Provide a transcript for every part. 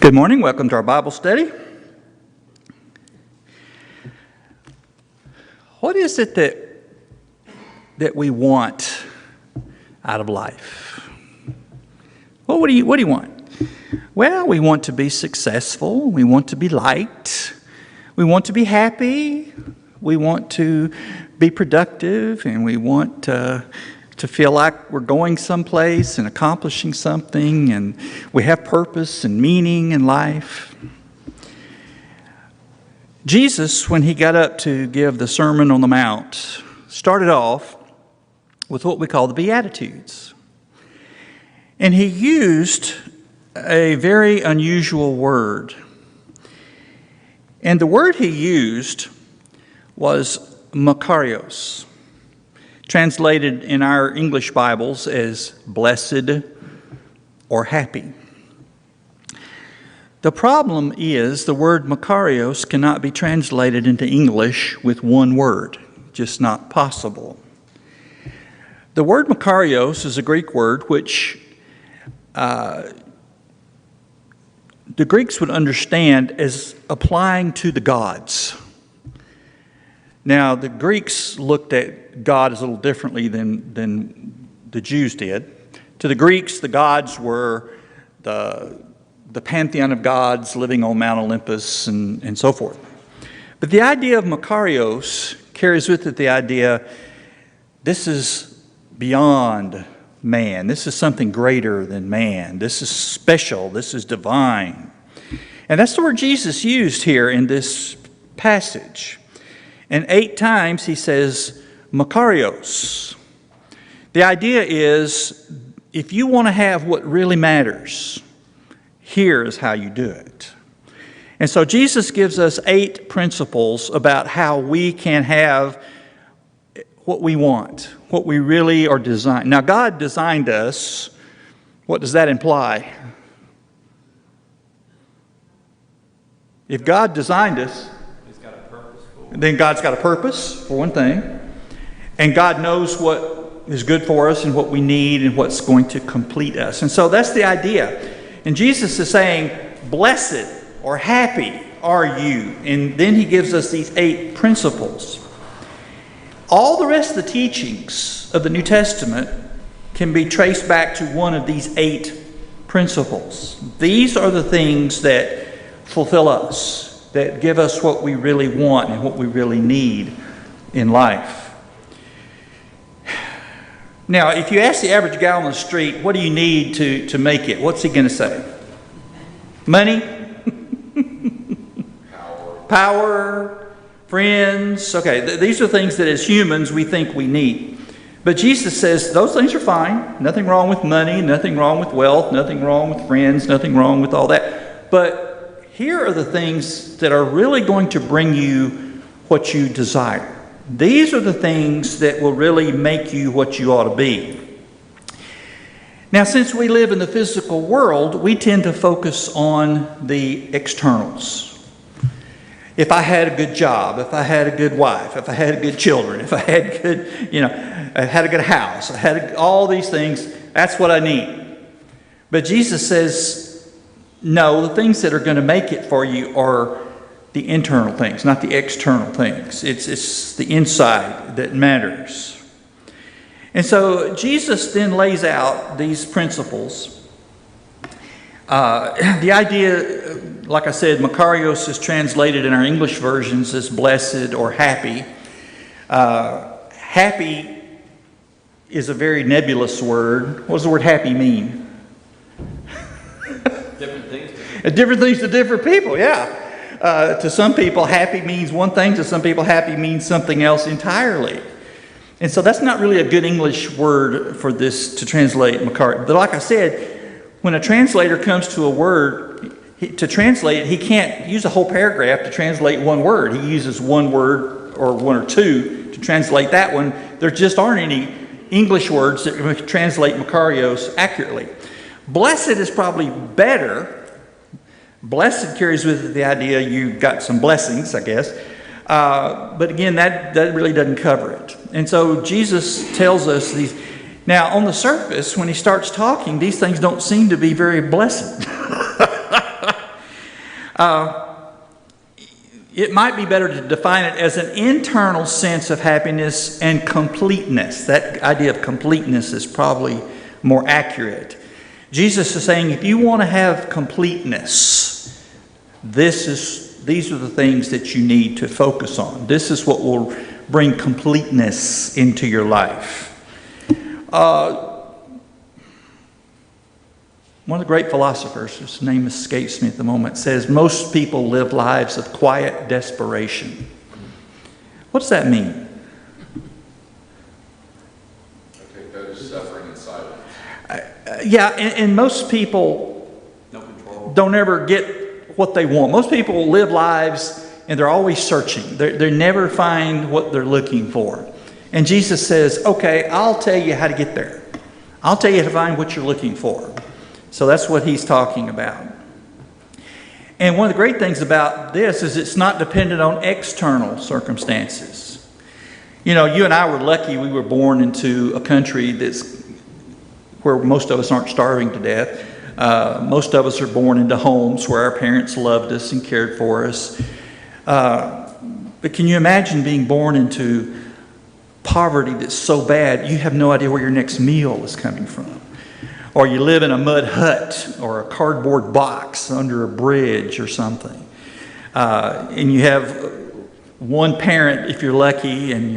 Good morning. Welcome to our Bible study. What is it that we want out of life? Well, what do you want? Well, we want to be successful. We want to be liked. We want to be happy. We want to be productive, and we want to feel like we're going someplace and accomplishing something, and we have purpose and meaning in life. Jesus, when he got up to give the Sermon on the Mount, started off with what we call the Beatitudes. And he used a very unusual word. And the word he used was makarios, translated in our English Bibles as blessed or happy. The problem is the word makarios cannot be translated into English with one word. Just not possible. The word makarios is a Greek word which the Greeks would understand as applying to the gods. Now, the Greeks looked at God as a little differently than the Jews did. To the Greeks, the gods were the pantheon of gods living on Mount Olympus and so forth. But the idea of makarios carries with it the idea, this is beyond man. This is something greater than man. This is special. This is divine. And that's the word Jesus used here in this passage. And 8 times he says makarios. The idea is, if you want to have what really matters, here is how you do it. And so Jesus gives us 8 principles about how we can have what we want, what we really are designed. Now, God designed us. What does that imply? If God designed us, then God's got a purpose, for one thing. And God knows what is good for us and what we need and what's going to complete us. And so that's the idea. And Jesus is saying, blessed or happy are you. And then he gives us these 8 principles. All the rest of the teachings of the New Testament can be traced back to one of these 8 principles. These are the things that fulfill us, that give us what we really want and what we really need in life. Now, if you ask the average guy on the street, what do you need to make it? What's he going to say? Money? Power? Friends? Okay, these are things that as humans we think we need. But Jesus says those things are fine. Nothing wrong with money, nothing wrong with wealth, nothing wrong with friends, nothing wrong with all that. But here are the things that are really going to bring you what you desire. These are the things that will really make you what you ought to be. Now, since we live in the physical world, we tend to focus on the externals. If I had a good job, if I had a good wife, if I had good children, if I had good, I had a good house, I had all these things, that's what I need. But Jesus says, no, the things that are going to make it for you are the internal things, not the external things. It's the inside that matters. And so Jesus then lays out these principles. The idea, like I said, makarios is translated in our English versions as blessed or happy. Happy is a very nebulous word. What does the word happy mean? Different things to different people, yeah. To some people, happy means one thing. To some people, happy means something else entirely. And so that's not really a good English word for this to translate makarios. But like I said, when a translator comes to a word, to translate it, he can't use a whole paragraph to translate one word. He uses one word or one or two to translate that one. There just aren't any English words that can translate makarios accurately. Blessed is probably better. Blessed carries with it the idea you got some blessings, I guess. But again, that really doesn't cover it. And so Jesus tells us these. Now, on the surface, when he starts talking, these things don't seem to be very blessed. It might be better to define it as an internal sense of happiness and completeness. That idea of completeness is probably more accurate. Jesus is saying if you want to have completeness, these are the things that you need to focus on. This is what will bring completeness into your life. One of the great philosophers, whose name escapes me at the moment, says most people live lives of quiet desperation. What does that mean? I think that is suffering in silence. Yeah, and most people don't ever get what they want. Most people live lives and they're always searching. They never find what they're looking for. And Jesus says, okay, I'll tell you how to get there. I'll tell you how to find what you're looking for. So that's what he's talking about. And one of the great things about this is it's not dependent on external circumstances. You know, you and I were lucky we were born into a country where most of us aren't starving to death. Most of us are born into homes where our parents loved us and cared for us. But can you imagine being born into poverty that's so bad you have no idea where your next meal is coming from? Or you live in a mud hut or a cardboard box under a bridge or something. And you have one parent, if you're lucky, and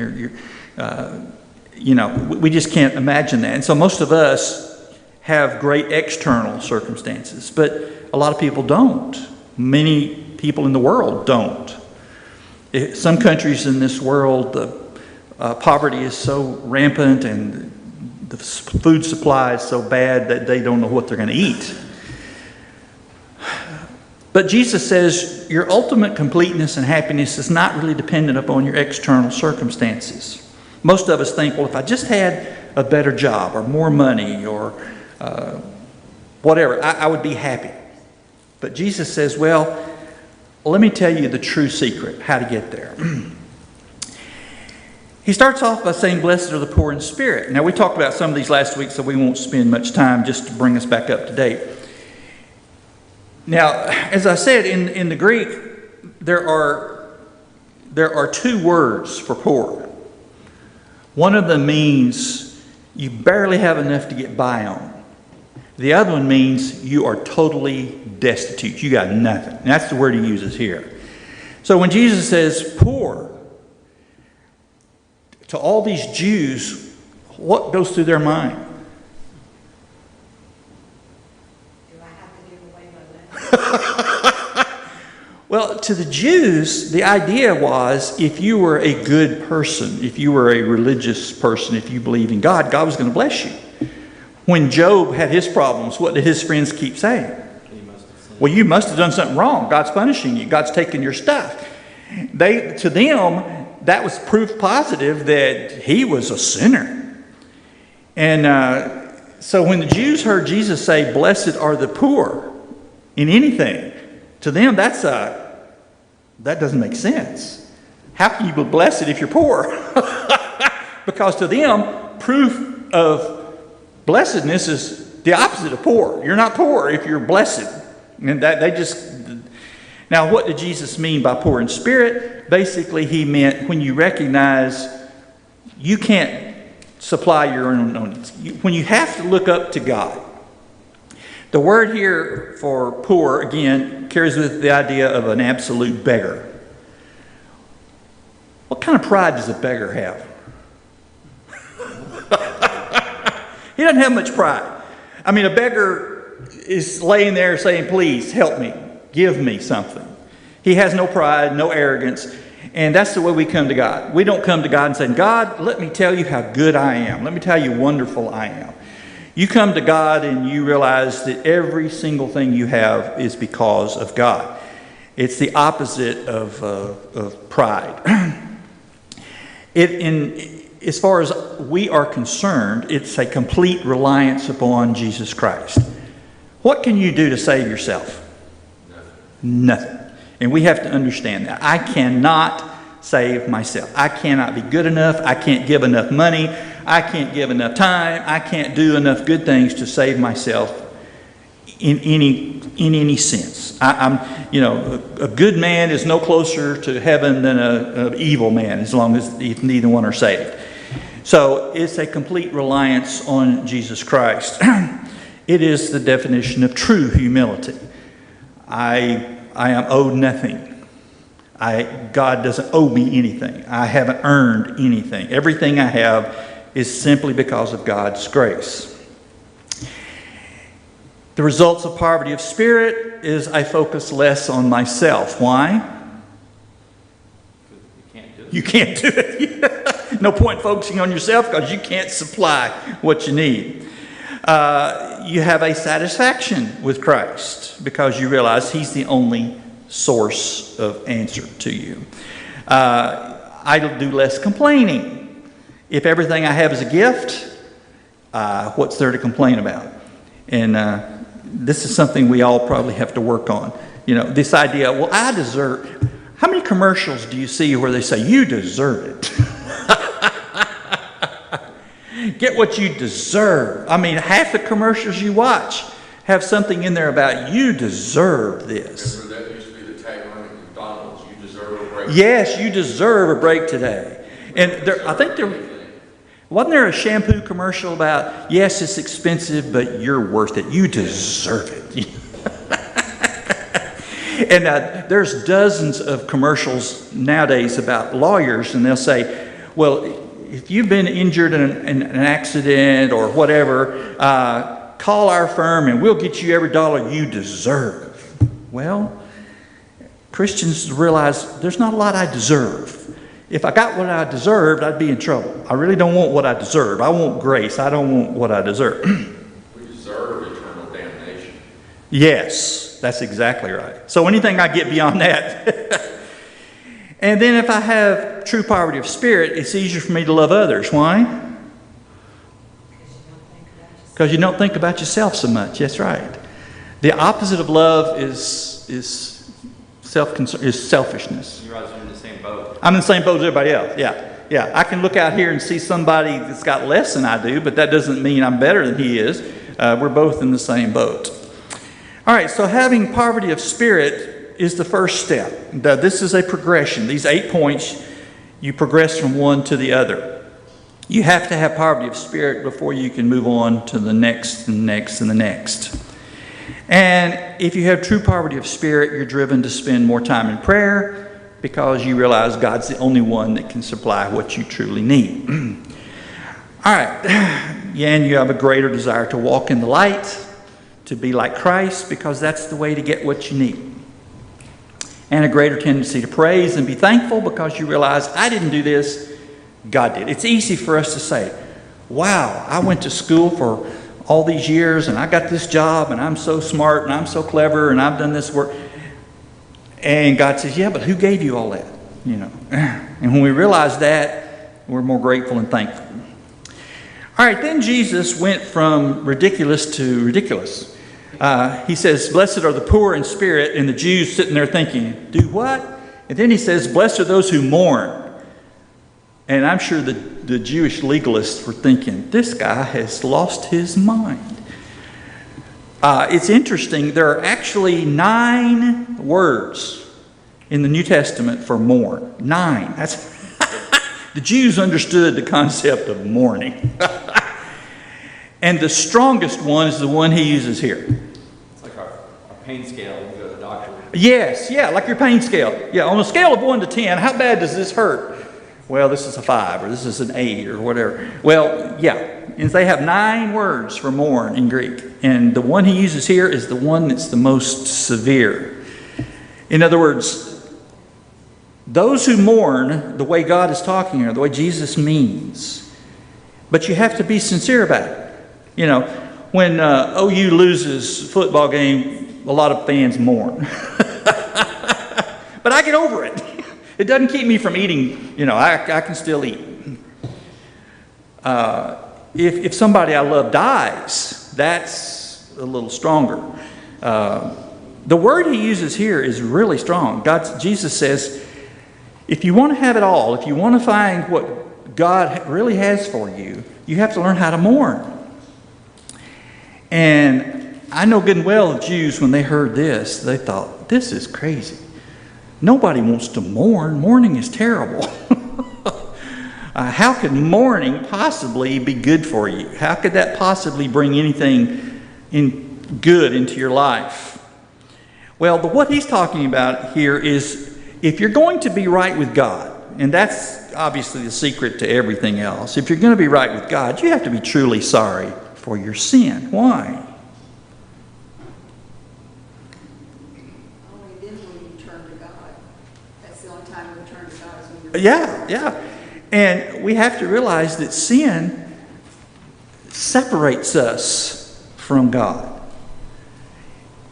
we just can't imagine that. And so most of us have great external circumstances, but a lot of people don't. Many people in the world don't. Some countries in this world, the poverty is so rampant and the food supply is so bad that they don't know what they're going to eat. But Jesus says your ultimate completeness and happiness is not really dependent upon your external circumstances. Most of us think, well, if I just had a better job or more money or whatever, I would be happy. But Jesus says, well, let me tell you the true secret, how to get there. He starts off by saying, blessed are the poor in spirit. Now, we talked about some of these last week, so we won't spend much time just to bring us back up to date. Now, as I said, in the Greek, there are two words for poor. One of them means you barely have enough to get by on. The other one means you are totally destitute. You got nothing. And that's the word he uses here. So when Jesus says poor, to all these Jews, what goes through their mind? Do I have to give away my land? Well, to the Jews, the idea was if you were a good person, if you were a religious person, if you believe in God, God was going to bless you. When Job had his problems, what did his friends keep saying? Well, you must have done something wrong. God's punishing you. God's taking your stuff. To them, that was proof positive that he was a sinner. And so when the Jews heard Jesus say, blessed are the poor in anything, to them that doesn't make sense. How can you be blessed if you're poor? Because to them, proof of blessedness is the opposite of poor. You're not poor if you're blessed. And Now, what did Jesus mean by poor in spirit? Basically, he meant when you recognize you can't supply your own needs. When you have to look up to God. The word here for poor, again, carries with it the idea of an absolute beggar. What kind of pride does a beggar have? He doesn't have much pride. I mean, a beggar is laying there saying, please help me. Give me something. He has no pride, no arrogance. And that's the way we come to God. We don't come to God and say, God, let me tell you how good I am. Let me tell you how wonderful I am. You come to God and you realize that every single thing you have is because of God. It's the opposite of pride. As far as we are concerned, it's a complete reliance upon Jesus Christ. What can you do to save yourself? Nothing. And we have to understand that. I cannot save myself. I cannot be good enough. I can't give enough money. I can't give enough time. I can't do enough good things to save myself. in any sense. A good man is no closer to heaven than an evil man, as long as neither one are saved. So it's a complete reliance on Jesus Christ. It is the definition of true humility. I am owed nothing. God doesn't owe me anything. I haven't earned anything. Everything I have is simply because of God's grace. The results of poverty of spirit is I focus less on myself. Why? You can't do it. No point focusing on yourself because you can't supply what you need. You have a satisfaction with Christ because you realize He's the only source of answer to you. I do less complaining. If everything I have is a gift, what's there to complain about? And this is something we all probably have to work on. This idea, well, I deserve. How many commercials do you see where they say, you deserve it? Get what you deserve. I mean, half the commercials you watch have something in there about you deserve this. Remember that used to be the tagline at McDonald's, you deserve a break. Yes, you deserve a break today. And wasn't there a shampoo commercial about, yes, it's expensive, but you're worth it. You deserve it. And there's dozens of commercials nowadays about lawyers, and they'll say, well, if you've been injured in an accident or whatever, call our firm and we'll get you every dollar you deserve. Well, Christians realize there's not a lot I deserve. If I got what I deserved, I'd be in trouble. I really don't want what I deserve. I want grace. I don't want what I deserve. We deserve eternal damnation. Yes, that's exactly right. So anything I get beyond that. And then if I have true poverty of spirit, it's easier for me to love others. Why? Because you don't think about yourself so much. That's right. The opposite of love is selfishness. You realize you're in the same boat. I'm in the same boat as everybody else. Yeah. I can look out here and see somebody that's got less than I do, but that doesn't mean I'm better than he is. We're both in the same boat. All right, so having poverty of spirit is the first step. This is a progression. These 8 points, you progress from one to the other. You have to have poverty of spirit before you can move on to the next and next and the next. And if you have true poverty of spirit, you're driven to spend more time in prayer because you realize God's the only one that can supply what you truly need. All right. And you have a greater desire to walk in the light, to be like Christ, because that's the way to get what you need. And a greater tendency to praise and be thankful because you realize, I didn't do this, God did. It's easy for us to say, wow, I went to school for all these years and I got this job and I'm so smart and I'm so clever and I've done this work. And God says, yeah, but who gave you all that? And when we realize that, we're more grateful and thankful. All right, then Jesus went from ridiculous to ridiculous. He says, blessed are the poor in spirit, and the Jews sitting there thinking, do what? And then he says, blessed are those who mourn. And I'm sure the Jewish legalists were thinking, this guy has lost his mind. It's interesting, there are actually 9 words in the New Testament for mourn. 9. That's the Jews understood the concept of mourning. And the strongest one is the one he uses here. It's like our pain scale when we go to the doctor. Yes, like your pain scale. Yeah, on a scale of 1 to 10, how bad does this hurt? Well, this is a 5, or this is an 8, or whatever. Well, yeah, and they have 9 words for mourn in Greek. And the one he uses here is the one that's the most severe. In other words, those who mourn the way God is talking here, the way Jesus means. But you have to be sincere about it. When OU loses a football game, a lot of fans mourn. But I get over it. It doesn't keep me from eating. I can still eat. If somebody I love dies, that's a little stronger. The word he uses here is really strong. Jesus says, if you want to have it all, if you want to find what God really has for you, you have to learn how to mourn. And I know good and well the Jews, when they heard this, they thought, this is crazy. Nobody wants to mourn. Mourning is terrible. How could mourning possibly be good for you? How could that possibly bring anything good into your life? Well, what he's talking about here is, if you're going to be right with God, and that's obviously the secret to everything else, if you're going to be right with God, you have to be truly sorry for your sin. Why? Only then will you turn to God. That's the only time you turn to God is when you're... Yeah. And we have to realize that sin separates us from God.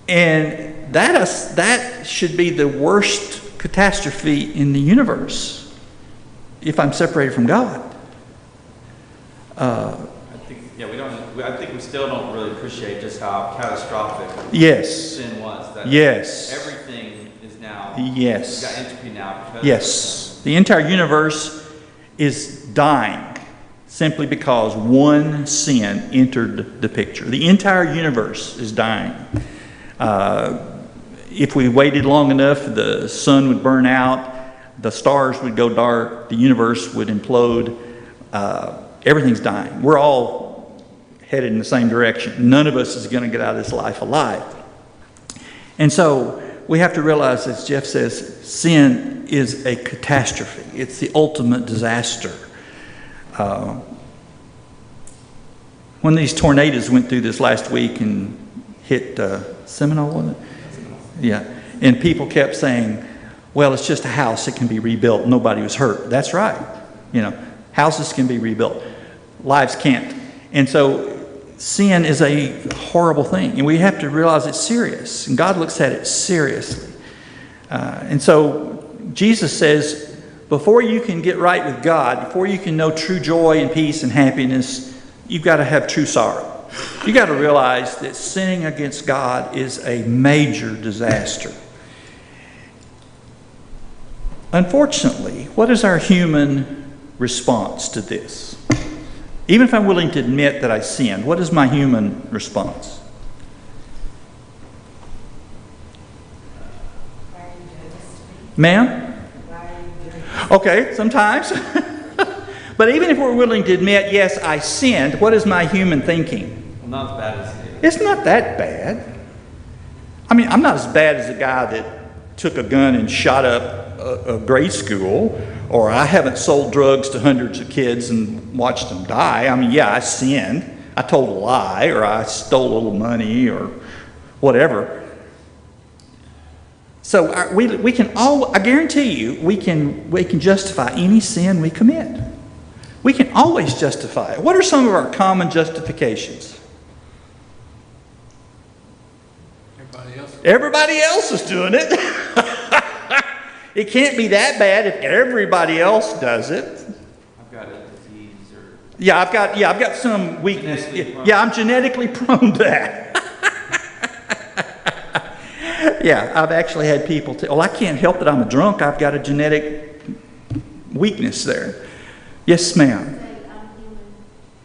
And that should be the worst catastrophe in the universe, if I'm separated from God. I think we still don't really appreciate just how catastrophic sin was. That everything is now. Yes. We've got entropy now. Because Yes. The entire universe is dying simply because one sin entered the picture. The entire universe is dying. If we waited long enough, the sun would burn out, the stars would go dark, the universe would implode. Everything's dying. We're all headed in the same direction. None of us is going to get out of this life alive. And so we have to realize, as Jeff says, sin is a catastrophe. It's the ultimate disaster. When these tornadoes went through this last week and hit Seminole, wasn't it? Yeah. And people kept saying, well, it's just a house. It can be rebuilt. Nobody was hurt. That's right. Houses can be rebuilt. Lives can't. And so sin is a horrible thing. And we have to realize it's serious. And God looks at it seriously. And so Jesus says, before you can get right with God, before you can know true joy and peace and happiness, you've got to have true sorrow. You've got to realize that sinning against God is a major disaster. Unfortunately, what is our human response to this? Even if I'm willing to admit that I sinned, what is my human response? Why are you doing this to me? Ma'am? Why are you doing this? Okay, sometimes. But even if we're willing to admit, yes, I sinned, what is my human thinking? Well, not as bad as it is. It's not that bad. I mean, I'm not as bad as the guy that took a gun and shot up a grade school, or I haven't sold drugs to hundreds of kids and watched them die. I mean, yeah, I sinned. I told a lie, or I stole a little money, or whatever. So we can all, I guarantee you, we can justify any sin we commit. We can always justify it. What are some of our common justifications? Everybody else is doing it. It can't be that bad if everybody else does it. I've got a disease or... Yeah, I've got some weakness. Yeah, I'm genetically prone to that. Yeah, I've actually had people tell, well, I can't help that I'm a drunk. I've got a genetic weakness there. Yes, ma'am. Say, I'm human.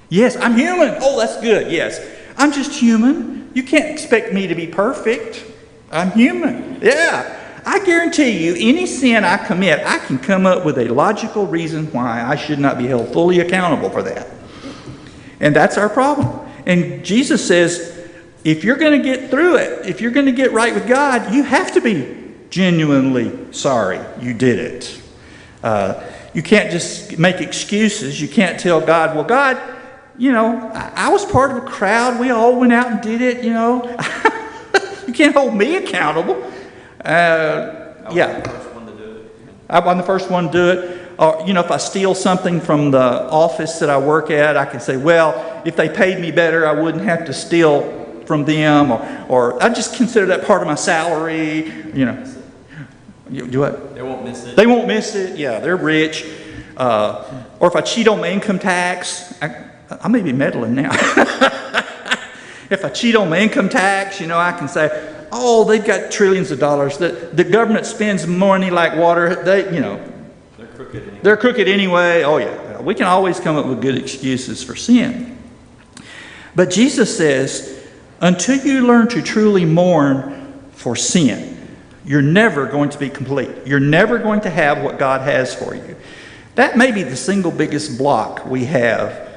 Yes, I'm human. Oh, that's good. Yes. I'm just human. You can't expect me to be perfect. I'm human. Yeah. I guarantee you, any sin I commit, I can come up with a logical reason why I should not be held fully accountable for that. And that's our problem. And Jesus says, if you're going to get through it, if you're going to get right with God, you have to be genuinely sorry you did it. You can't just make excuses. You can't tell God, well, God, I was part of a crowd. We all went out and did it, You can't hold me accountable. Yeah. the first one to do it. I'm the first one to do it. Or, if I steal something from the office that I work at, I can say, well, if they paid me better, I wouldn't have to steal from them. Or I just consider that part of my salary, You do what? They won't miss it. They won't miss it. Yeah, they're rich. Or if I cheat on my income tax, I may be meddling now. If I cheat on my income tax, I can say, oh, they've got trillions of dollars. The government spends money like water. They're crooked anyway. They're crooked anyway. Oh, yeah. We can always come up with good excuses for sin. But Jesus says, Until you learn to truly mourn for sin, you're never going to be complete. You're never going to have what God has for you. That may be the single biggest block we have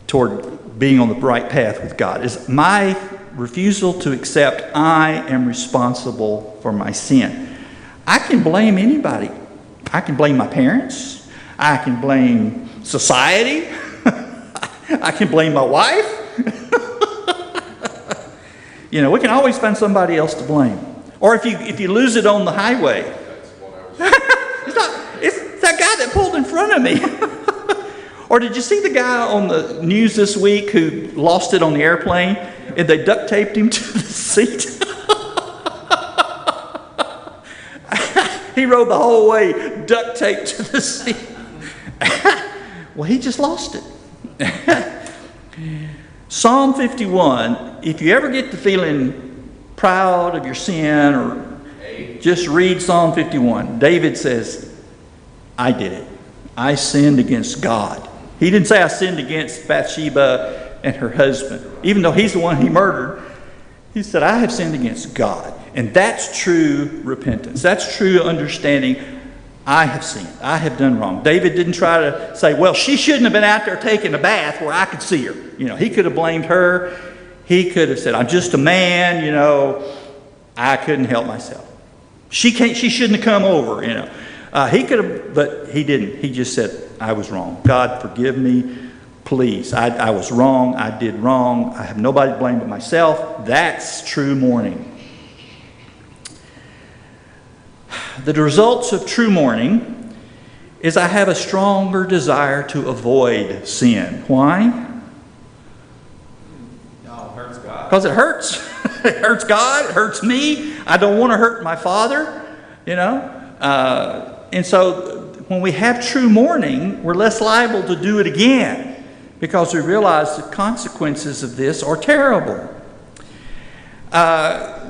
toward being on the right path with God, is my refusal to accept I am responsible for my sin. I can blame anybody. I can blame my parents. I can blame society. I can blame my wife. You know, we can always find somebody else to blame. Or if you lose it on the highway. It's that guy that pulled in front of me. Or did you see the guy on the news this week who lost it on the airplane and they duct taped him to the seat? He rode the whole way duct taped to the seat. Well, he just lost it. Psalm 51, if you ever get to feeling proud of your sin, or just read Psalm 51. David says, I did it. I sinned against God. He didn't say I sinned against Bathsheba and her husband, even though he's the one he murdered. He said, I have sinned against God. And that's true repentance. That's true understanding. I have sinned. I have done wrong. David didn't try to say, well, she shouldn't have been out there taking a bath where I could see her. You know, he could have blamed her. He could have said, I'm just a man, you know, I couldn't help myself. She shouldn't have come over, you know. He could have, but he didn't. He just said, I was wrong. God, forgive me. Please. I was wrong. I did wrong. I have nobody to blame but myself. That's true mourning. The results of true mourning is I have a stronger desire to avoid sin. Why? No, it hurts God. Because it hurts. It hurts God. It hurts me. I don't want to hurt my Father, you know. And so when we have true mourning, we're less liable to do it again because we realize the consequences of this are terrible.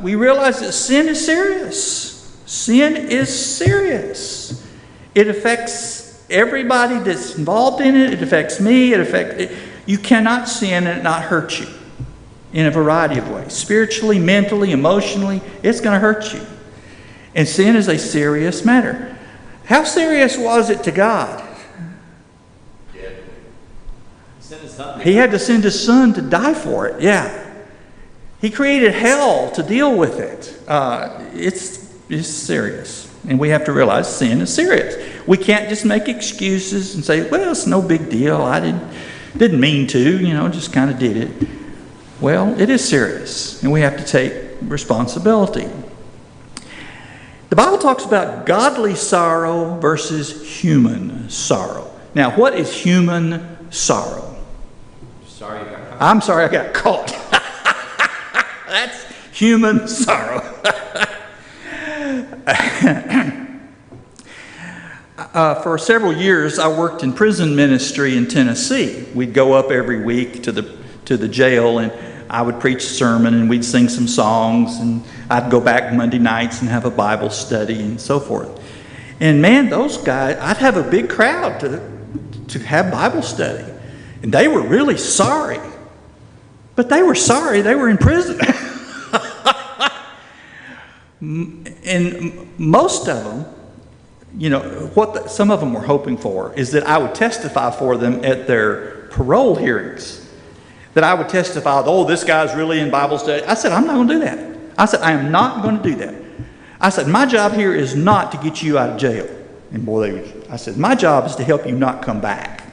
We realize that sin is serious. Sin is serious. It affects everybody that's involved in it. It affects me. You cannot sin and it not hurt you in a variety of ways. Spiritually, mentally, emotionally, it's going to hurt you. And sin is a serious matter. How serious was it to God? He had to send his son to die for it. Yeah. He created hell to deal with it. It's serious. And we have to realize sin is serious. We can't just make excuses and say, well, it's no big deal. I didn't mean to, you know, just kind of did it. Well, it is serious. And we have to take responsibility. The Bible talks about godly sorrow versus human sorrow. Now, what is human sorrow? Sorry you got caught. I'm sorry I got caught. That's human sorrow. For several years, I worked in prison ministry in Tennessee. We'd go up every week to the jail, and I would preach a sermon, and we'd sing some songs, and I'd go back Monday nights and have a Bible study and so forth. And man, those guys, I'd have a big crowd to have Bible study, and they were really sorry. But they were sorry they were in prison. And most of them, you know, some of them were hoping for is that I would testify for them at their parole hearings. That I would testify, oh, this guy's really in Bible study. I said, I'm not going to do that. I said, I am not going to do that. I said, my job here is not to get you out of jail. And boy, I said, my job is to help you not come back.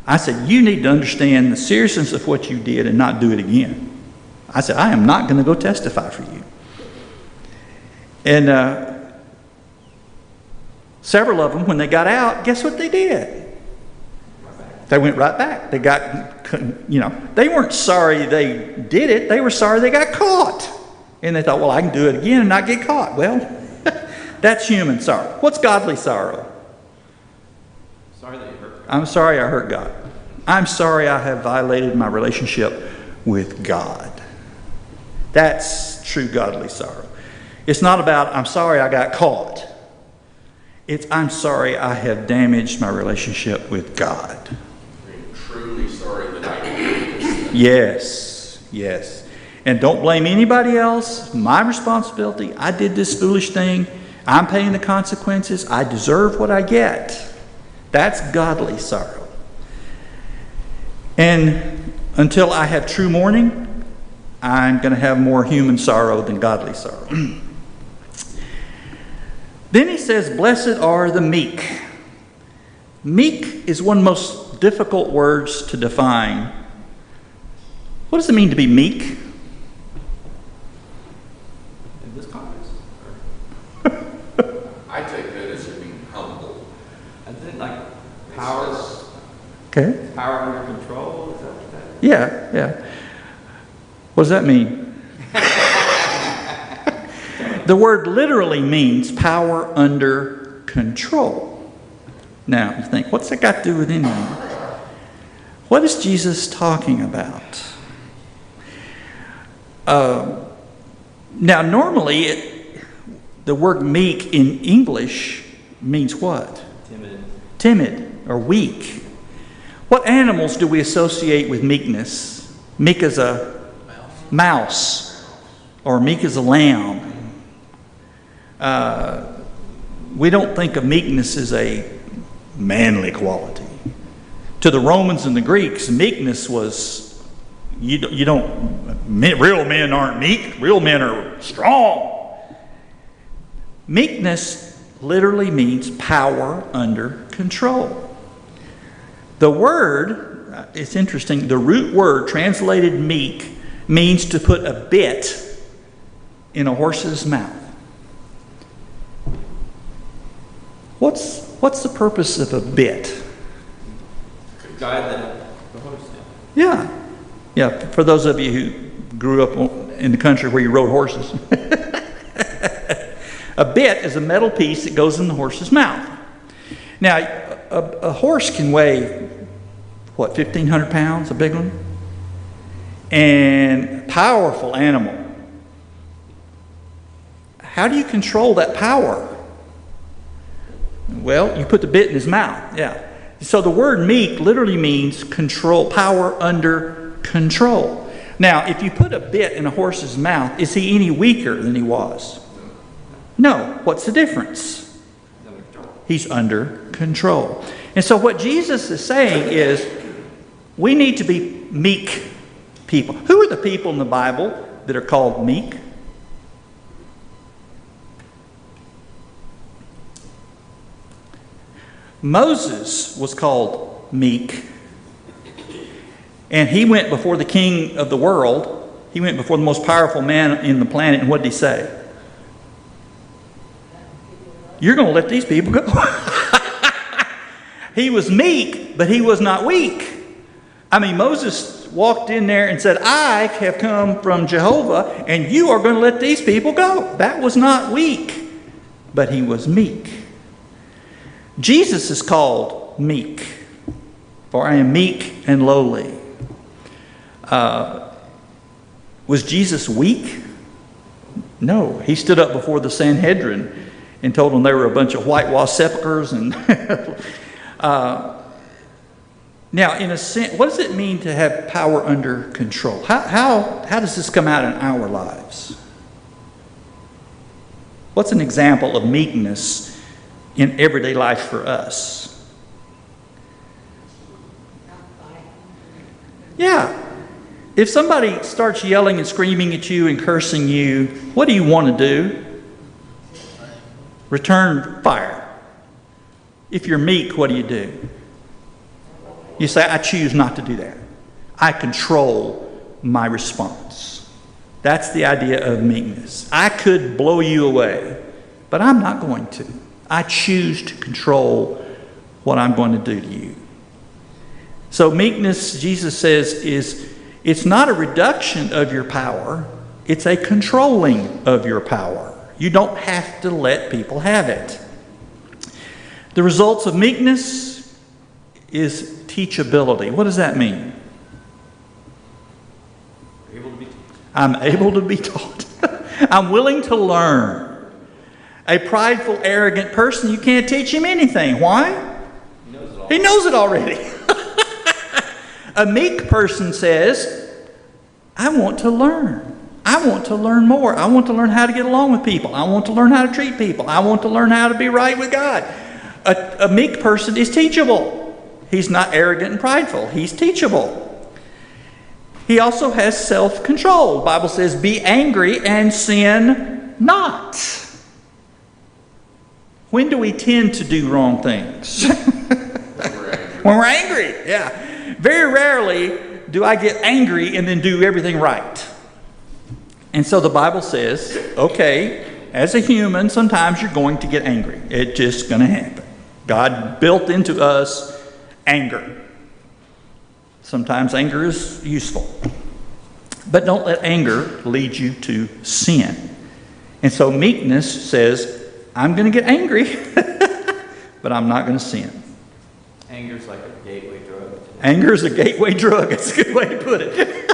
I said, you need to understand the seriousness of what you did and not do it again. I said, I am not going to go testify for you. And several of them, when they got out, guess what they did? They went right back. They got, you know, they weren't sorry they did it. They were sorry they got caught. And they thought, well, I can do it again and not get caught. Well, that's human sorrow. What's godly sorrow? Sorry that you hurt God. I'm sorry I hurt God. I'm sorry I have violated my relationship with God. That's true godly sorrow. It's not about, I'm sorry I got caught. It's, I'm sorry I have damaged my relationship with God. Truly sorry that I did this. Yes. Yes. And don't blame anybody else. My responsibility. I did this foolish thing. I'm paying the consequences. I deserve what I get. That's godly sorrow. And until I have true mourning, I'm going to have more human sorrow than godly sorrow. Then he says, blessed are the meek. Meek is one of the most difficult words to define. What does it mean to be meek? In this context? I take that as being humble. I think like power. Okay. Power under control. Is that what that is? Yeah. What does that mean? The word literally means power under control. Now, you think, what's that got to do with anything? What is Jesus talking about? Now, normally, the word meek in English means what? Timid or weak. What animals do we associate with meekness? Meek as a mouse or meek as a lamb. We don't think of meekness as a manly quality. To the Romans and the Greeks, meekness was, real men aren't meek, real men are strong. Meekness literally means power under control. The word, it's interesting, the root word translated meek means to put a bit in a horse's mouth. What's the purpose of a bit? Guide the horse. Yeah. For those of you who grew up in the country where you rode horses. A bit is a metal piece that goes in the horse's mouth. Now, a horse can weigh, 1,500 pounds, a big one? And powerful animal. How do you control that power? Well, you put the bit in his mouth, yeah. So the word meek literally means control, power under control. Now, if you put a bit in a horse's mouth, is he any weaker than he was? No. What's the difference? He's under control. And so what Jesus is saying is, we need to be meek people. Who are the people in the Bible that are called meek? Moses was called meek, and he went before the king of the world. He went before the most powerful man in the planet, and what did he say? You're going to let these people go. He was meek, but he was not weak. I mean, Moses walked in there and said, I have come from Jehovah, and you are going to let these people go. That was not weak, but he was meek. Jesus is called meek, for I am meek and lowly. Was Jesus weak? No. He stood up before the Sanhedrin and told them they were a bunch of whitewashed sepulchres. And now, in a sense, what does it mean to have power under control? How does this come out in our lives? What's an example of meekness in everyday life for us? Yeah. If somebody starts yelling and screaming at you and cursing you, what do you want to do? Return fire. If you're meek, what do? You say, I choose not to do that. I control my response. That's the idea of meekness. I could blow you away, but I'm not going to. I choose to control what I'm going to do to you. So meekness, Jesus says, it's not a reduction of your power. It's a controlling of your power. You don't have to let people have it. The results of meekness is teachability. What does that mean? I'm able to be taught. I'm willing to learn. A prideful, arrogant person, you can't teach him anything. Why? He knows it already. A meek person says, I want to learn. I want to learn more. I want to learn how to get along with people. I want to learn how to treat people. I want to learn how to be right with God. A meek person is teachable. He's not arrogant and prideful. He's teachable. He also has self-control. The Bible says, be angry and sin not. When do we tend to do wrong things? When we're angry, yeah. Very rarely do I get angry and then do everything right. And so the Bible says, okay, as a human, sometimes you're going to get angry. It's just going to happen. God built into us anger. Sometimes anger is useful. But don't let anger lead you to sin. And so meekness says, I'm going to get angry, but I'm not going to sin. Anger's like a gateway drug. Anger is a gateway drug. That's a good way to put it.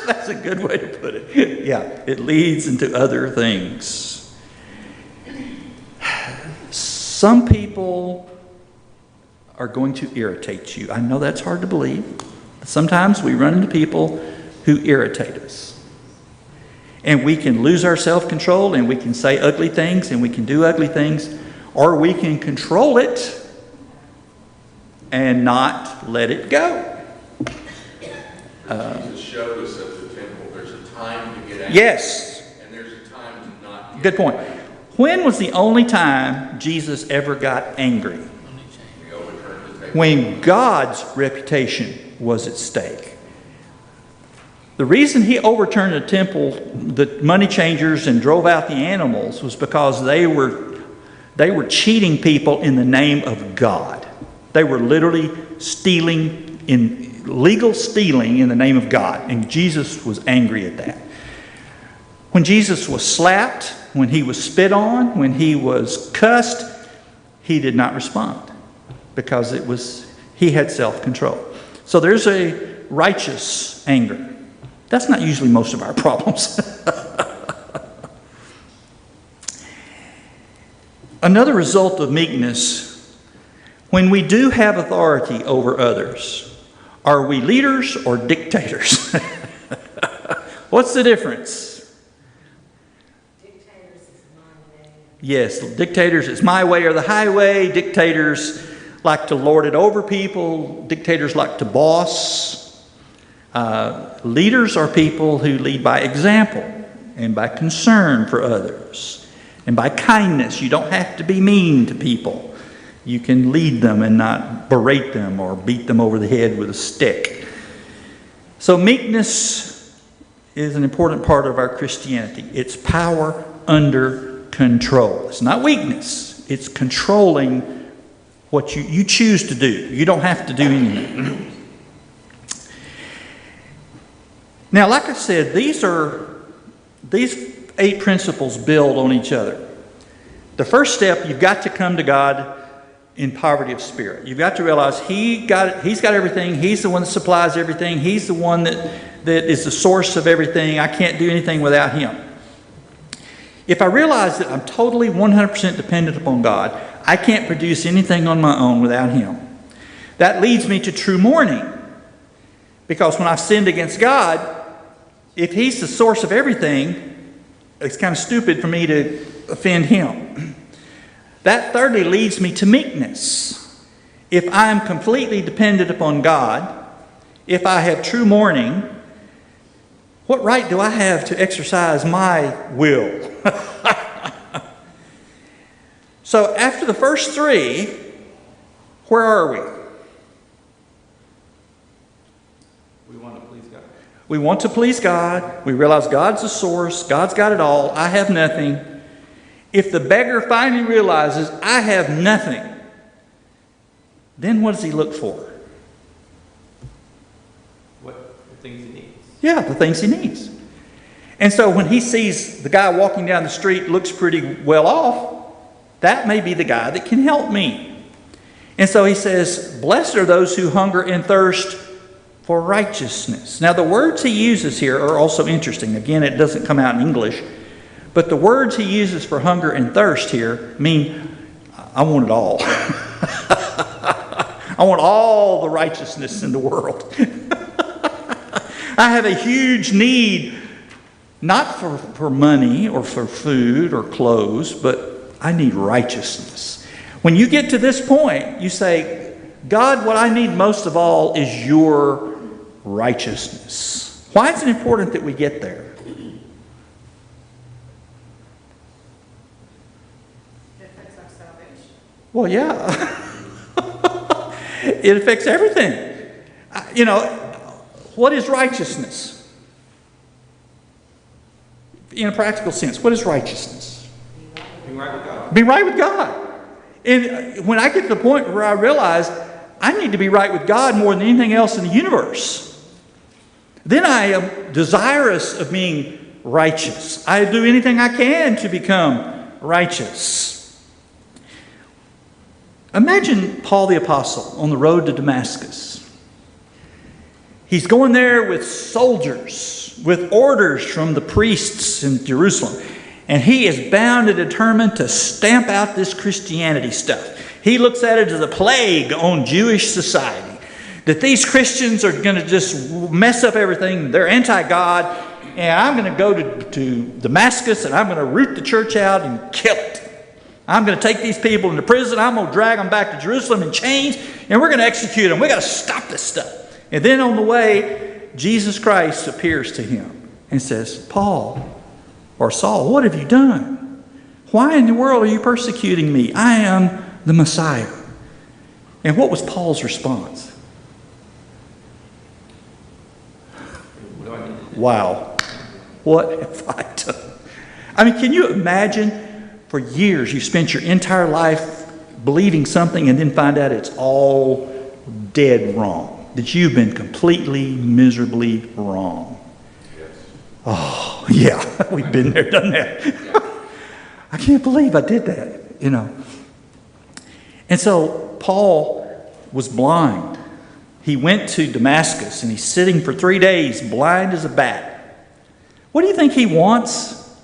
That's a good way to put it. Yeah, it leads into other things. Some people are going to irritate you. I know that's hard to believe. Sometimes we run into people who irritate us. And we can lose our self-control, and we can say ugly things, and we can do ugly things, or we can control it and not let it go. Jesus showed us at the temple there's a time to get angry. Yes. And there's a time to not get Good point. angry. When was the only time Jesus ever got angry? He overturned the table. When God's reputation was at stake. The reason he overturned the temple, the money changers, and drove out the animals was because they were cheating people in the name of God. They were literally stealing, in legal stealing in the name of God. And Jesus was angry at that. When Jesus was slapped, when he was spit on, when he was cussed, he did not respond because he had self-control. So there's a righteous anger. That's not usually most of our problems. Another result of meekness, when we do have authority over others, are we leaders or dictators? What's the difference? Dictators is my way. Yes, dictators, it's my way or the highway. Dictators like to lord it over people. Dictators like to boss. Leaders are people who lead by example and by concern for others and by kindness. You don't have to be mean to people. You can lead them and not berate them or beat them over the head with a stick. So meekness is an important part of our Christianity. It's power under control. It's not weakness. It's controlling what you choose to do. You don't have to do anything. Now, like I said, these 8 principles build on each other. The first step, you've got to come to God in poverty of spirit. You've got to realize He's got everything. He's the one that supplies everything. He's the one that is the source of everything. I can't do anything without Him. If I realize that I'm totally 100% dependent upon God, I can't produce anything on my own without Him. That leads me to true mourning. Because when I've sinned against God, if He's the source of everything, it's kind of stupid for me to offend Him. That thirdly leads me to meekness. If I am completely dependent upon God, if I have true mourning, what right do I have to exercise my will? So after the first 3, where are we? We want to please God. We want to please God. We realize God's the source. God's got it all. I have nothing. If the beggar finally realizes I have nothing, then what does he look for? The things he needs. Yeah, the things he needs. And so when he sees the guy walking down the street looks pretty well off, that may be the guy that can help me. And so he says, blessed are those who hunger and thirst for righteousness. Now the words he uses here are also interesting. Again, it doesn't come out in English. But the words he uses for hunger and thirst here mean, I want it all. I want all the righteousness in the world. I have a huge need, not for money or for food or clothes, but I need righteousness. When you get to this point, you say, God, what I need most of all is your righteousness. Why is it important that we get there? It affects our salvation. Well, yeah. It affects everything. What is righteousness? In a practical sense, what is righteousness? Being right with God. Being right with God. And when I get to the point where I realize I need to be right with God more than anything else in the universe, then I am desirous of being righteous. I do anything I can to become righteous. Imagine Paul the Apostle on the road to Damascus. He's going there with soldiers, with orders from the priests in Jerusalem. And he is bound and determined to stamp out this Christianity stuff. He looks at it as a plague on Jewish society. That these Christians are going to just mess up everything. They're anti-God. And I'm going to go to Damascus and I'm going to root the church out and kill it. I'm going to take these people into prison. I'm going to drag them back to Jerusalem in chains. And we're going to execute them. We've got to stop this stuff. And then on the way, Jesus Christ appears to him and says, Paul, or Saul, what have you done? Why in the world are you persecuting me? I am the Messiah. And what was Paul's response? Wow. What have I done? I mean, can you imagine for years you spent your entire life believing something and then find out it's all dead wrong? That you've been completely, miserably wrong. Yes. Oh, yeah, we've been there, done that. I can't believe I did that, And so Paul was blind. He went to Damascus and he's sitting for 3 days blind as a bat. What do you think he wants?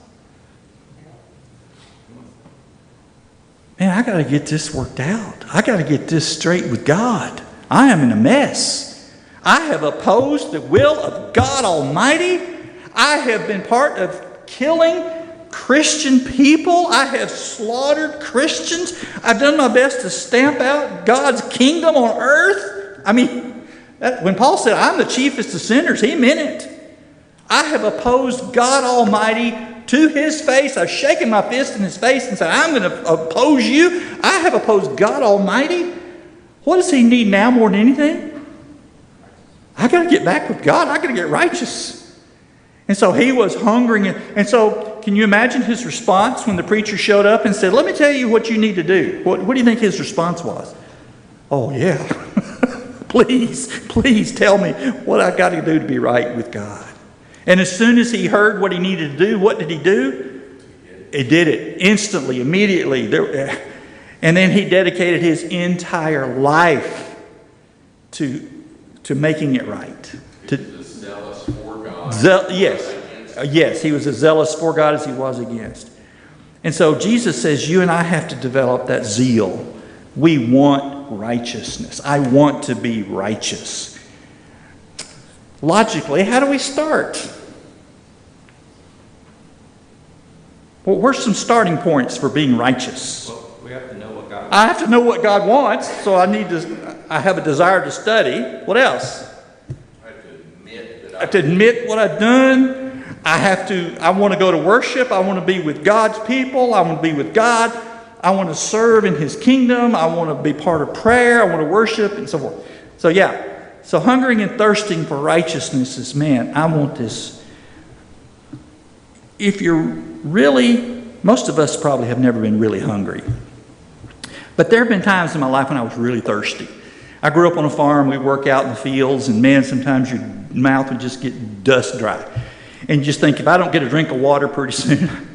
Man, I got to get this worked out. I got to get this straight with God. I am in a mess. I have opposed the will of God Almighty. I have been part of killing Christian people. I have slaughtered Christians. I've done my best to stamp out God's kingdom on earth. I mean, when Paul said, I'm the chiefest of sinners, he meant it. I have opposed God Almighty to his face. I've shaken my fist in his face and said, I'm going to oppose you. I have opposed God Almighty. What does he need now more than anything? I got to get back with God. I got to get righteous. And so he was hungering. And so can you imagine his response when the preacher showed up and said, let me tell you what you need to do? What do you think his response was? Oh, yeah. Please tell me what I got to do to be right with God. And as soon as he heard what he needed to do, what did he do? He did it instantly, immediately. And then he dedicated his entire life to making it right. He was zealous for God. Yes, he was as zealous for God as he was against. And so Jesus says you and I have to develop that zeal. We want righteousness. I want to be righteous. Logically, how do we start? Well, where's some starting points for being righteous? Well, we have to know what God wants. I have to know what God wants, so I have a desire to study. What else? I have to admit what I've done. I want to go to worship. I want to be with God's people. I want to be with God. I want to serve in his kingdom. I want to be part of prayer. I want to worship and so forth. So yeah. So hungering and thirsting for righteousness is, man, I want this. If you're really, most of us probably have never been really hungry. But there have been times in my life when I was really thirsty. I grew up on a farm. We work out in the fields. And man, sometimes your mouth would just get dust dry. And you just think, if I don't get a drink of water pretty soon.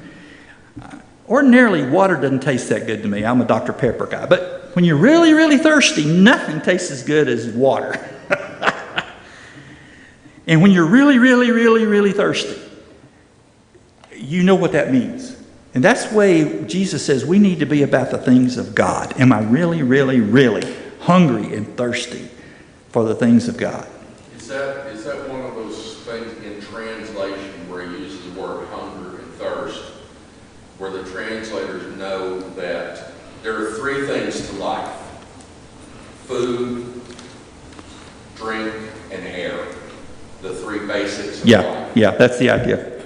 Ordinarily, water doesn't taste that good to me. I'm a Dr. Pepper guy. But when you're really, really thirsty, nothing tastes as good as water. And when you're really, really, really, really thirsty, you know what that means. And that's the way Jesus says we need to be about the things of God. Am I really, really, really hungry and thirsty for the things of God? Is that one of those where the translators know that there are three things to life: food, drink, and air. The three basics of life. Yeah, that's the idea.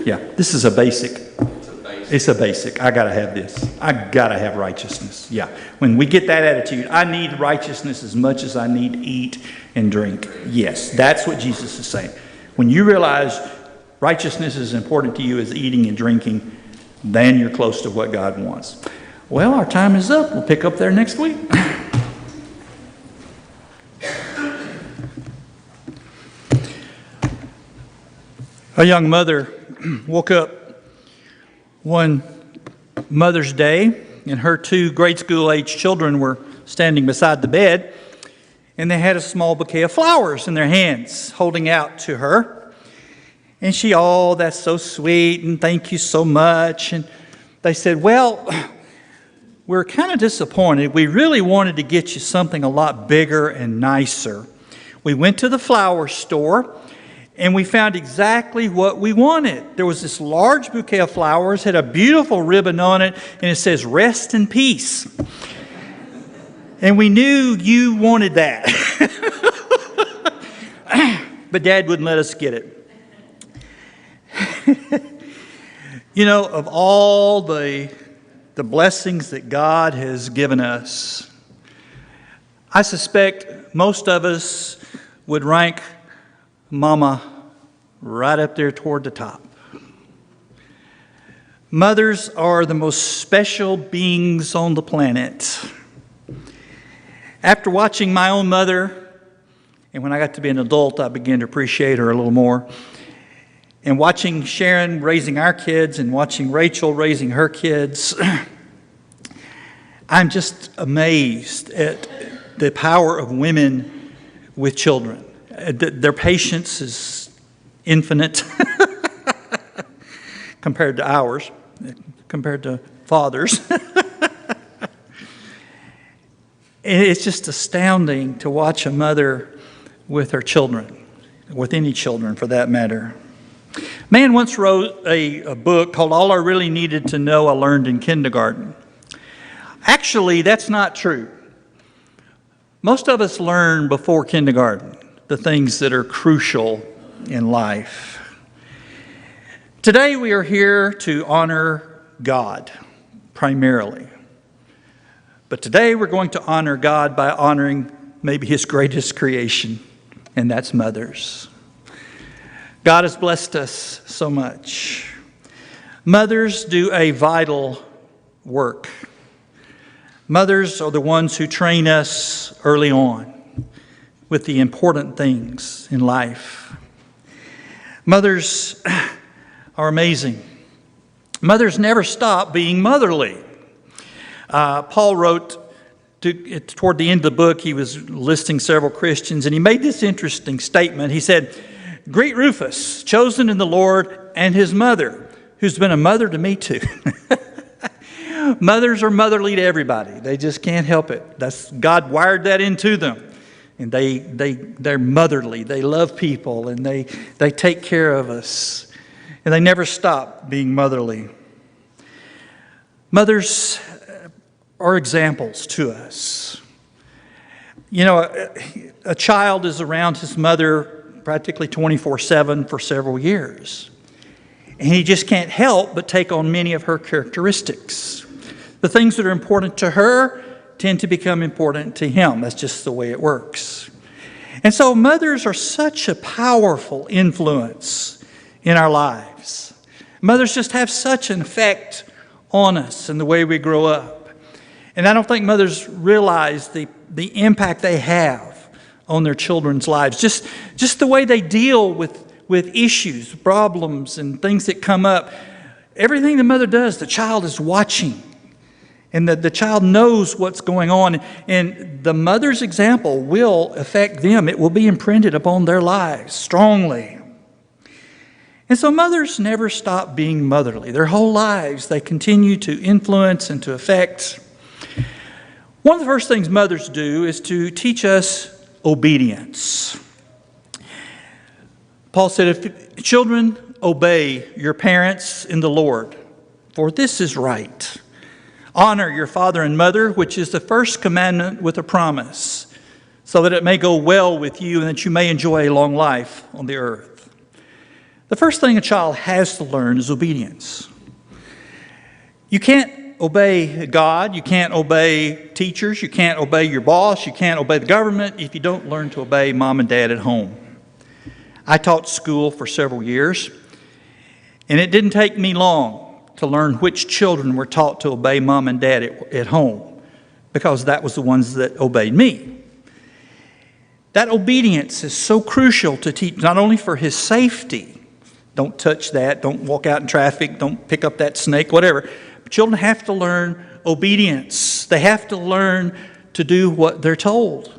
Yeah, this is a basic. It's a basic. It's a basic. I got to have this. I got to have righteousness. Yeah. When we get that attitude, I need righteousness as much as I need to eat and drink. Yes, that's what Jesus is saying. When you realize righteousness is important to you as eating and drinking, then you're close to what God wants. Well, our time is up. We'll pick up there next week. A young mother woke up one Mother's Day, and her two grade school age children were standing beside the bed, and they had a small bouquet of flowers in their hands, holding out to her. And she, "Oh, that's so sweet, and thank you so much." And they said, "Well, we're kind of disappointed. We really wanted to get you something a lot bigger and nicer. We went to the flower store, and we found exactly what we wanted. There was this large bouquet of flowers, had a beautiful ribbon on it, and it says, 'Rest in Peace.' And we knew you wanted that." But Dad wouldn't let us get it. You know, of all the blessings that God has given us, I suspect most of us would rank Mama right up there toward the top. Mothers are the most special beings on the planet. After watching my own mother, and when I got to be an adult, I began to appreciate her a little more. And watching Sharon raising our kids and watching Rachel raising her kids, I'm just amazed at the power of women with children. Their patience is infinite compared to ours, compared to fathers. It's just astounding to watch a mother with her children, with any children for that matter. Man once wrote a book called All I Really Needed to Know I Learned in Kindergarten. Actually, that's not true. Most of us learn before kindergarten the things that are crucial in life. Today we are here to honor God, primarily. But today we're going to honor God by honoring maybe His greatest creation, and that's mothers. God has blessed us so much. Mothers do a vital work. Mothers are the ones who train us early on with the important things in life. Mothers are amazing. Mothers never stop being motherly. Paul wrote, toward the end of the book, he was listing several Christians, and he made this interesting statement. He said, "Greet Rufus, chosen in the Lord, and his mother, who's been a mother to me too." Mothers are motherly to everybody. They just can't help it. God wired that into them. And they're motherly. They love people, and they take care of us. And they never stop being motherly. Mothers are examples to us. You know, a child is around his mother practically 24/7 for several years. And he just can't help but take on many of her characteristics. The things that are important to her tend to become important to him. That's just the way it works. And so mothers are such a powerful influence in our lives. Mothers just have such an effect on us and the way we grow up. And I don't think mothers realize the impact they have on their children's lives. Just the way they deal with issues, problems, and things that come up. Everything the mother does, the child is watching. And the child knows what's going on. And the mother's example will affect them. It will be imprinted upon their lives strongly. And so mothers never stop being motherly. Their whole lives, they continue to influence and to affect. One of the first things mothers do is to teach us obedience. Paul said, "If children, obey your parents in the Lord, for this is right. Honor your father and mother, which is the first commandment with a promise, so that it may go well with you and that you may enjoy a long life on the earth. The first thing a child has to learn is obedience. You can't obey God, you can't obey teachers, you can't obey your boss, you can't obey the government if you don't learn to obey mom and dad at home. I taught school for several years, and it didn't take me long to learn which children were taught to obey mom and dad at home, because that was the ones that obeyed me. That obedience is so crucial to teach, not only for his safety. Don't touch that, don't walk out in traffic, don't pick up that snake, whatever. But children have to learn obedience. They have to learn to do what they're told,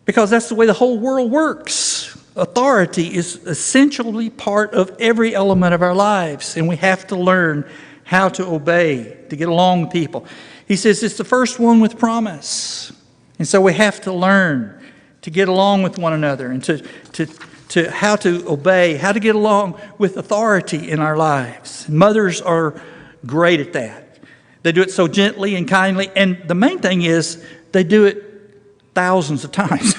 because that's the way the whole world works. Authority is essentially part of every element of our lives, and we have to learn how to obey, to get along with people. He says it's the first one with promise. And so we have to learn to get along with one another and to how to obey, how to get along with authority in our lives. Mothers are great at that. They do it so gently and kindly, and the main thing is they do it thousands of times.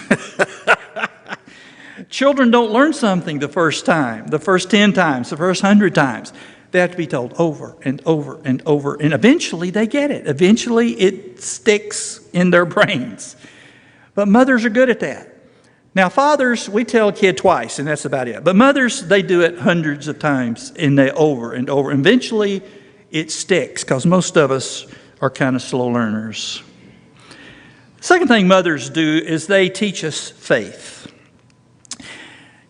Children don't learn something the first time, the first 10 times, the first 100 times. They have to be told over and over and over, and eventually they get it. Eventually it sticks in their brains. But mothers are good at that. Now fathers, we tell a kid twice, and that's about it. But mothers, they do it hundreds of times, and they over and over. Eventually it sticks, because most of us are kind of slow learners. The second thing mothers do is they teach us faith.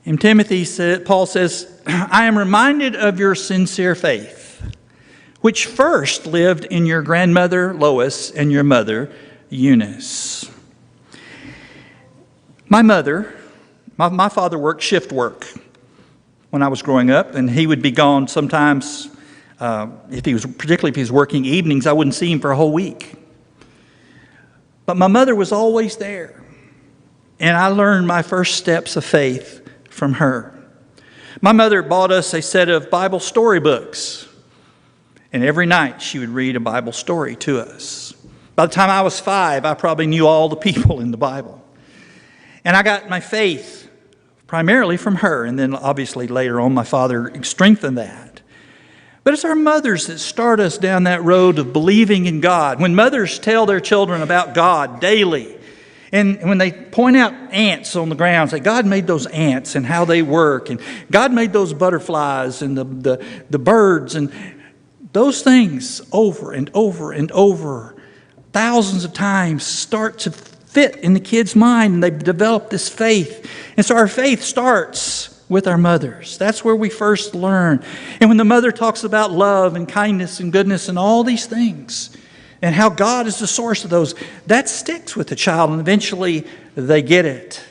In Timothy, Paul says, I am reminded of your sincere faith, which first lived in your grandmother Lois and your mother Eunice. My father worked shift work when I was growing up, and he would be gone sometimes, particularly if he was working evenings, I wouldn't see him for a whole week. But my mother was always there, and I learned my first steps of faith from her. My mother bought us a set of Bible storybooks, and every night she would read a Bible story to us. By the time I was 5, I probably knew all the people in the Bible. And I got my faith primarily from her, and then obviously later on my father strengthened that. But it's our mothers that start us down that road of believing in God. When mothers tell their children about God daily, and when they point out ants on the ground, say, God made those ants and how they work, and God made those butterflies and the birds, and those things over and over and over, thousands of times, start to fit in the kid's mind, and they develop this faith. And so our faith starts with our mothers. That's where we first learn. And when the mother talks about love and kindness and goodness and all these things, and how God is the source of those, that sticks with the child, and eventually they get it.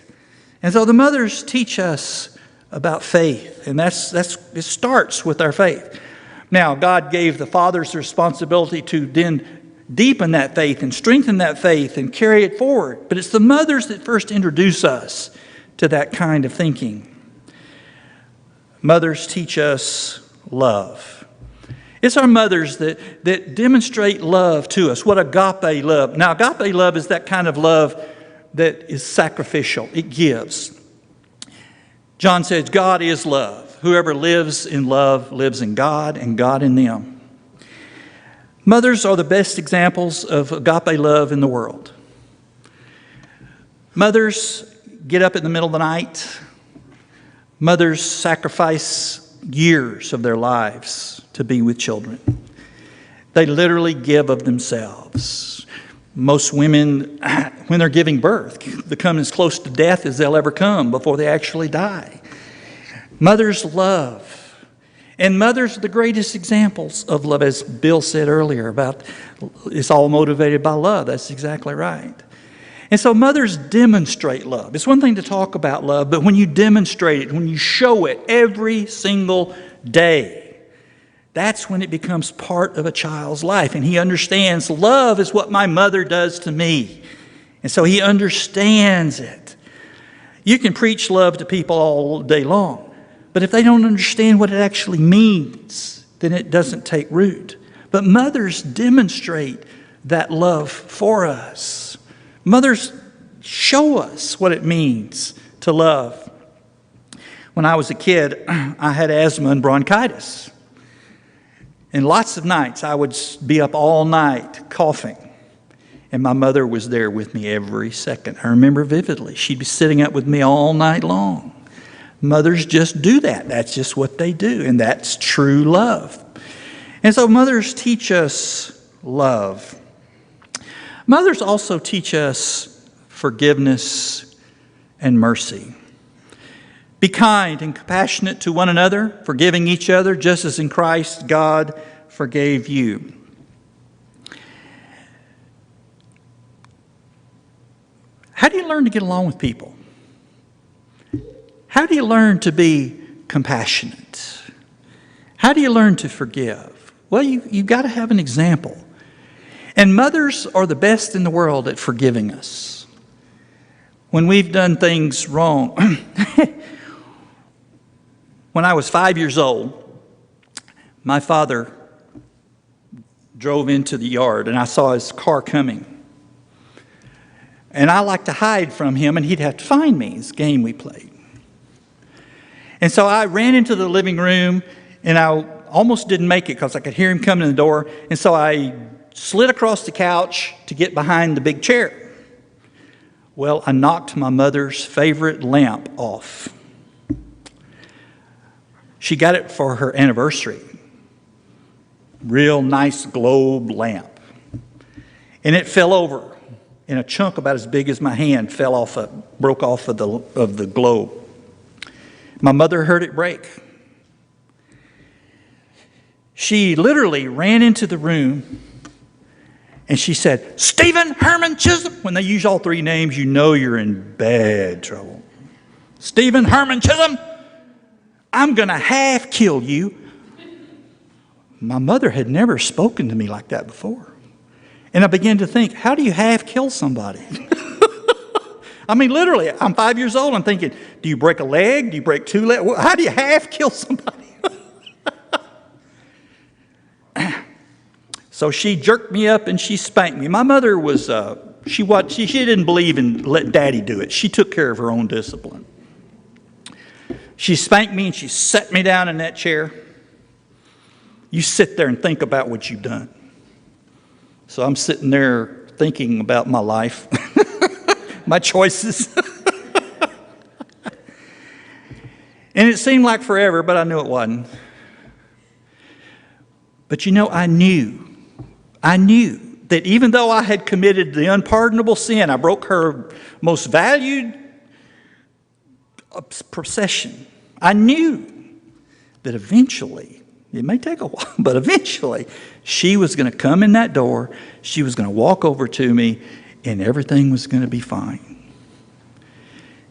And so the mothers teach us about faith, and it starts with our faith. Now, God gave the fathers the responsibility to then deepen that faith and strengthen that faith and carry it forward. But it's the mothers that first introduce us to that kind of thinking. Mothers teach us love. It's our mothers that demonstrate love to us, what agape love. Now, agape love is that kind of love that is sacrificial. It gives. John says, God is love. Whoever lives in love lives in God and God in them. Mothers are the best examples of agape love in the world. Mothers get up in the middle of the night. Mothers sacrifice years of their lives to be with children. They literally give of themselves. Most women, when they're giving birth, become as close to death as they'll ever come before they actually die. Mothers love. And mothers are the greatest examples of love, as Bill said earlier about it's all motivated by love. That's exactly right. And so mothers demonstrate love. It's one thing to talk about love, but when you demonstrate it, when you show it every single day, that's when it becomes part of a child's life. And he understands love is what my mother does to me. And so he understands it. You can preach love to people all day long, but if they don't understand what it actually means, then it doesn't take root. But mothers demonstrate that love for us. Mothers show us what it means to love. When I was a kid, I had asthma and bronchitis. And lots of nights I would be up all night coughing. And my mother was there with me every second. I remember vividly. She'd be sitting up with me all night long. Mothers just do that. That's just what they do. And that's true love. And so mothers teach us love. Mothers also teach us forgiveness and mercy. Be kind and compassionate to one another, forgiving each other, just as in Christ God forgave you. How do you learn to get along with people? How do you learn to be compassionate? How do you learn to forgive? Well, you've got to have an example. And mothers are the best in the world at forgiving us. When we've done things wrong. When I was 5 years old, my father drove into the yard and I saw his car coming. And I liked to hide from him and he'd have to find me. It's a game we played. And so I ran into the living room and I almost didn't make it because I could hear him coming in the door. And so I slid across the couch to get behind the big chair. Well, I knocked my mother's favorite lamp off. She got it for her anniversary. Real nice globe lamp. And it fell over. And a chunk about as big as my hand broke off of the globe. My mother heard it break. She literally ran into the room and she said, "Stephen Herman Chisholm." When they use all three names, you know you're in bad trouble. "Stephen Herman Chisholm, I'm going to half kill you." My mother had never spoken to me like that before. And I began to think, how do you half kill somebody? I mean, literally, I'm 5 years old. I'm thinking, do you break a leg? Do you break two legs? How do you half kill somebody? So she jerked me up and she spanked me. My mother was, she didn't believe in let daddy do it. She took care of her own discipline. She spanked me and she set me down in that chair. You sit there and think about what you've done. So I'm sitting there thinking about my life, my choices. And it seemed like forever, but I knew it wasn't. But you know, I knew that even though I had committed the unpardonable sin, I broke her most valued possession. I knew that eventually, it may take a while, but eventually she was going to come in that door, she was going to walk over to me, and everything was going to be fine.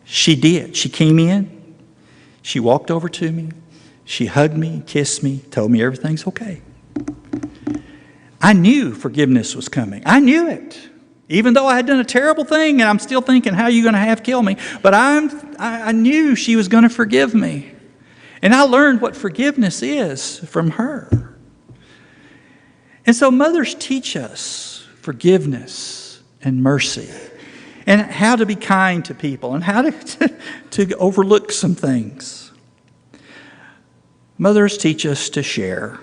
She did. She came in, she walked over to me, she hugged me, kissed me, told me everything's okay. I knew forgiveness was coming. I knew it. Even though I had done a terrible thing, and I'm still thinking, how are you going to half kill me? But I knew she was going to forgive me. And I learned what forgiveness is from her. And so mothers teach us forgiveness and mercy and how to be kind to people and how to overlook some things. Mothers teach us to share.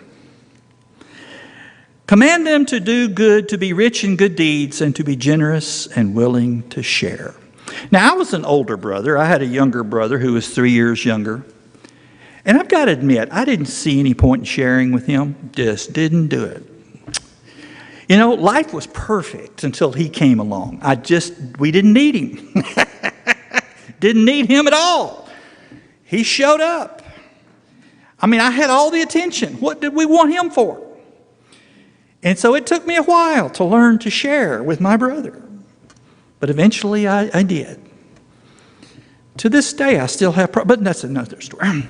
Command them to do good, to be rich in good deeds, and to be generous and willing to share. Now, I was an older brother. I had a younger brother who was 3 years younger. And I've got to admit, I didn't see any point in sharing with him. Just didn't do it. You know, life was perfect until he came along. We didn't need him. Didn't need him at all. He showed up. I mean, I had all the attention. What did we want him for? And so it took me a while to learn to share with my brother. But eventually I did. To this day, I still have problems, but that's another story.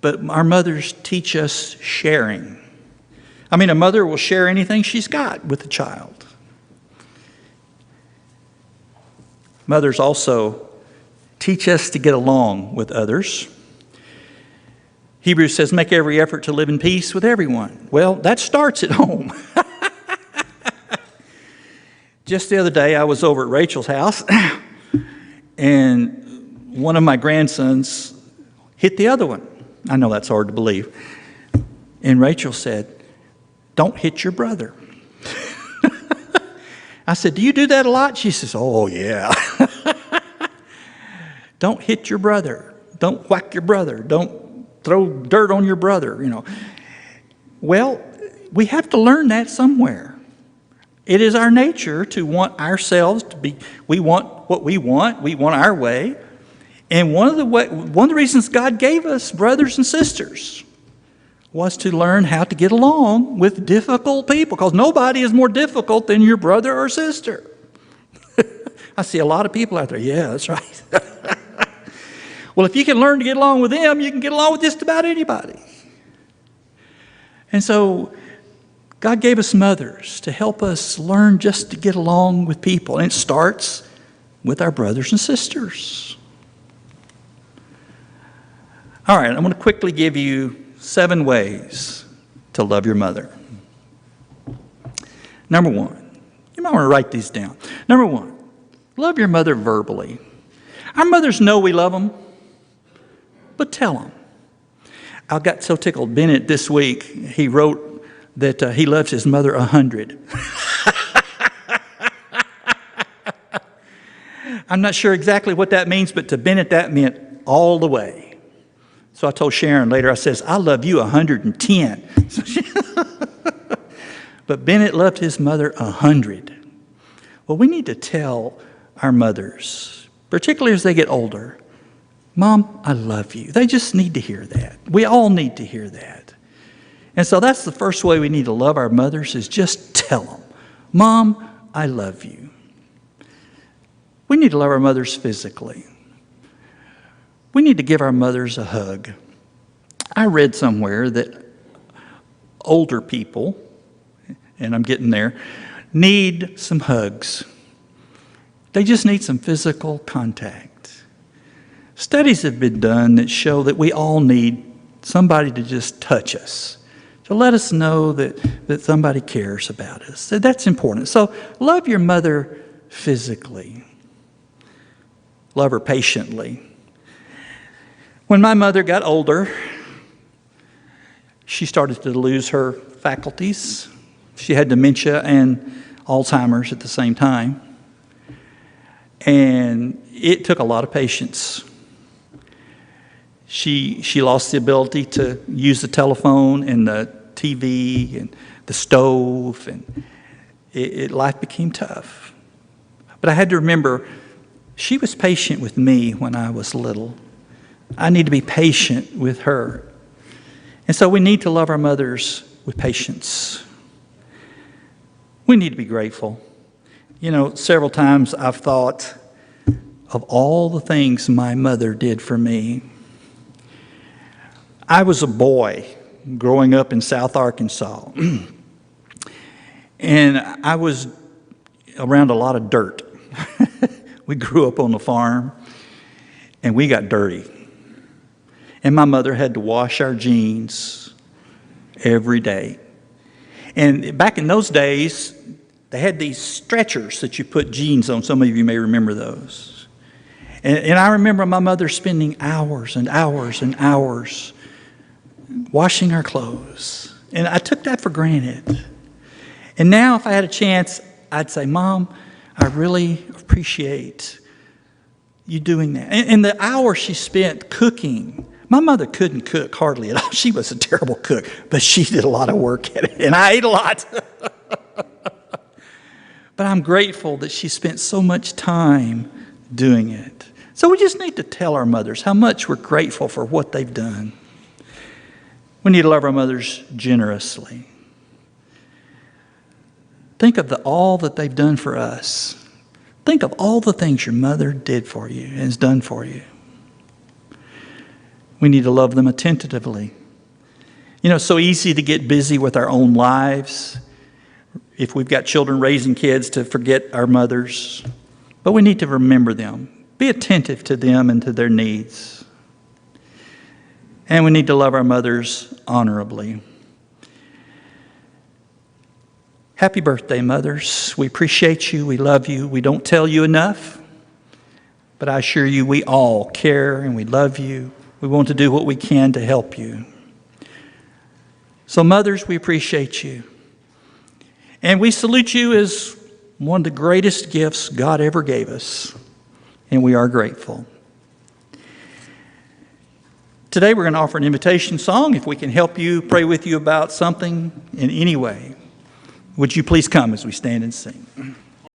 But our mothers teach us sharing. I mean, a mother will share anything she's got with a child. Mothers also teach us to get along with others. Hebrews says, make every effort to live in peace with everyone. Well, that starts at home. Just the other day, I was over at Rachel's house, and one of my grandsons hit the other one. I know that's hard to believe. And Rachel said, don't hit your brother. I said, do you do that a lot? She says, oh, yeah. Don't hit your brother. Don't whack your brother. Don't throw dirt on your brother, you know. Well, we have to learn that somewhere. It is our nature to want ourselves to be, we want what we want our way. And one of the reasons God gave us brothers and sisters was to learn how to get along with difficult people, because nobody is more difficult than your brother or sister. I see a lot of people out there, yeah, that's right. Well, if you can learn to get along with them, you can get along with just about anybody. And so God gave us mothers to help us learn just to get along with people. And it starts with our brothers and sisters. All right, I'm going to quickly give you 7 ways to love your mother. Number 1, you might want to write these down. Number 1, love your mother verbally. Our mothers know we love them, but tell them. I got so tickled. Bennett this week, he wrote that he loves his mother 100. I'm not sure exactly what that means, but to Bennett that meant all the way. So I told Sharon later, I says, I love you 110. But Bennett loved his mother 100. Well, we need to tell our mothers, particularly as they get older, Mom, I love you. They just need to hear that. We all need to hear that. And so that's the first way we need to love our mothers, is just tell them, Mom, I love you. We need to love our mothers physically. We need to give our mothers a hug. I read somewhere that older people, and I'm getting there, need some hugs. They just need some physical contact. Studies have been done that show that we all need somebody to just touch us, to let us know that somebody cares about us. So that's important. So love your mother physically. Love her patiently. When my mother got older, she started to lose her faculties. She had dementia and Alzheimer's at the same time. And it took a lot of patience. She lost the ability to use the telephone and the TV and the stove, and life became tough. But I had to remember, she was patient with me when I was little. I need to be patient with her. And so we need to love our mothers with patience. We need to be grateful. You know, several times I've thought of all the things my mother did for me. I was a boy growing up in South Arkansas. And I was around a lot of dirt. We grew up on the farm, and we got dirty. And my mother had to wash our jeans every day. And back in those days, they had these stretchers that you put jeans on. Some of you may remember those. And I remember my mother spending hours and hours and hours washing our clothes. And I took that for granted. And now if I had a chance, I'd say, Mom, I really appreciate you doing that. And the hours she spent cooking. My mother couldn't cook hardly at all. She was a terrible cook, but she did a lot of work at it, and I ate a lot. But I'm grateful that she spent so much time doing it. So we just need to tell our mothers how much we're grateful for what they've done. We need to love our mothers generously. Think of all that they've done for us. Think of all the things your mother did for you and has done for you. We need to love them attentively. You know, it's so easy to get busy with our own lives. If we've got children raising kids, to forget our mothers. But we need to remember them. Be attentive to them and to their needs. And we need to love our mothers honorably. Happy birthday, mothers. We appreciate you. We love you. We don't tell you enough, but I assure you we all care and we love you. We want to do what we can to help you. So mothers, we appreciate you. And we salute you as one of the greatest gifts God ever gave us. And we are grateful. Today we're going to offer an invitation song. If we can help you, pray with you about something in any way, would you please come as we stand and sing?